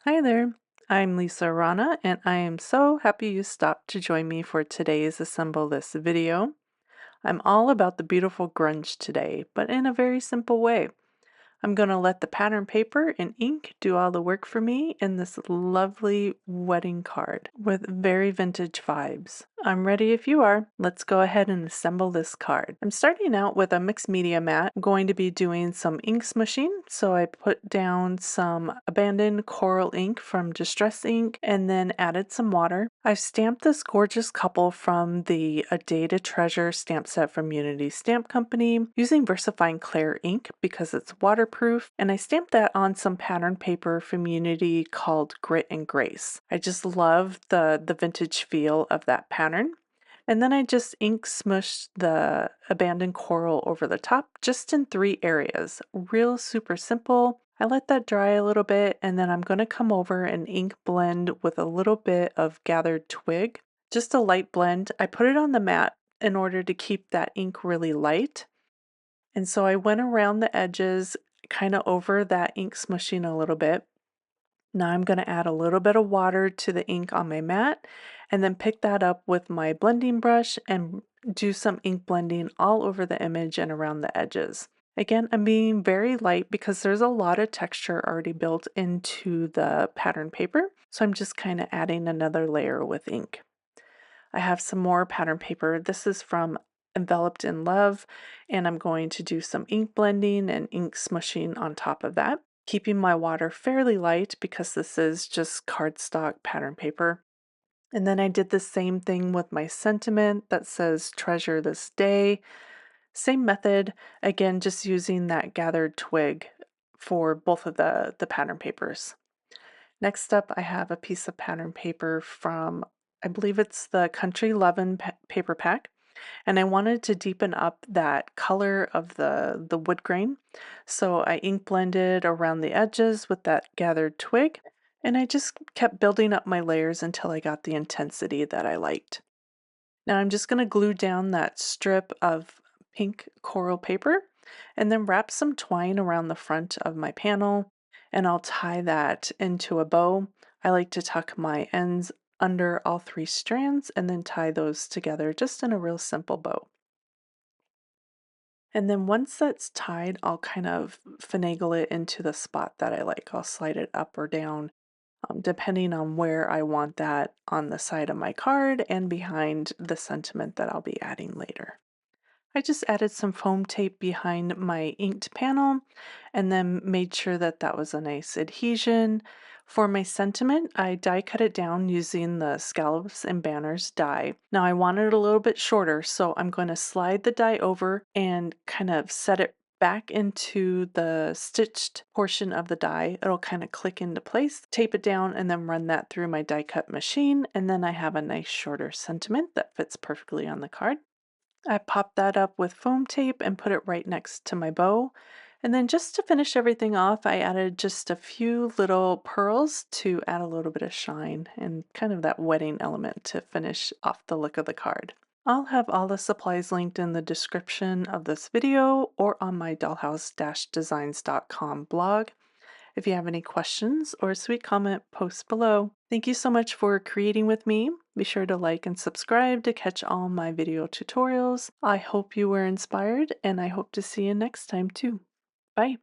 Hi there, I'm Lisa Arana, and I am so happy you stopped to join me for today's Assemble This video. I'm all about the beautiful grunge today, but in a very simple way. I'm going to let the pattern paper and ink do all the work for me in this lovely wedding card with very vintage vibes. I'm ready if you are. Let's go ahead and assemble this card. I'm starting out with a mixed media mat. I'm going to be doing some ink smushing, so I put down some abandoned coral ink from Distress Ink and then added some water. I've stamped this gorgeous couple from the A Day to Treasure stamp set from Unity Stamp Company using VersaFine Clair ink because it's waterproof, and I stamped that on some pattern paper from Unity called Grit and Grace. I just love the vintage feel of that pattern. And then I just ink smushed the abandoned coral over the top just in 3 areas. Real super simple. I let that dry a little bit, and then I'm going to come over and ink blend with a little bit of gathered twig. Just a light blend. I put it on the mat in order to keep that ink really light. And so I went around the edges, kind of over that ink smushing a little bit. Now I'm going to add a little bit of water to the ink on my mat and then pick that up with my blending brush and do some ink blending all over the image and around the edges. Again, I'm being very light because there's a lot of texture already built into the pattern paper, so I'm just kind of adding another layer with ink. I have some more pattern paper. This is from Enveloped in Love, and I'm going to do some ink blending and ink smushing on top of that, keeping my water fairly light because this is just cardstock pattern paper. And then I did the same thing with my sentiment that says treasure this day. Same method, again, just using that gathered twig for both of the pattern papers. Next up, I have a piece of pattern paper from, I believe it's the Country Lovin' paper pack, and I wanted to deepen up that color of the wood grain. So I ink blended around the edges with that gathered twig, and I just kept building up my layers until I got the intensity that I liked. Now I'm just going to glue down that strip of pink coral paper and then wrap some twine around the front of my panel, and I'll tie that into a bow. I like to tuck my ends under all 3 strands and then tie those together just in a real simple bow. And then once that's tied, I'll kind of finagle it into the spot that I like. I'll slide it up or down, depending on where I want that on the side of my card and behind the sentiment that I'll be adding later. I just added some foam tape behind my inked panel and then made sure that that was a nice adhesion. For my sentiment, I die cut it down using the Scallops and Banners die. Now I wanted it a little bit shorter, so I'm going to slide the die over and kind of set it back into the stitched portion of the die. It'll kind of click into place, tape it down, and then run that through my die cut machine, and then I have a nice shorter sentiment that fits perfectly on the card. I popped that up with foam tape and put it right next to my bow. And then just to finish everything off, I added just a few little pearls to add a little bit of shine and kind of that wedding element to finish off the look of the card. I'll have all the supplies linked in the description of this video or on my dollhouse-designs.com blog. If you have any questions or a sweet comment, post below. Thank you so much for creating with me. Be sure to like and subscribe to catch all my video tutorials. I hope you were inspired, and I hope to see you next time too. Bye.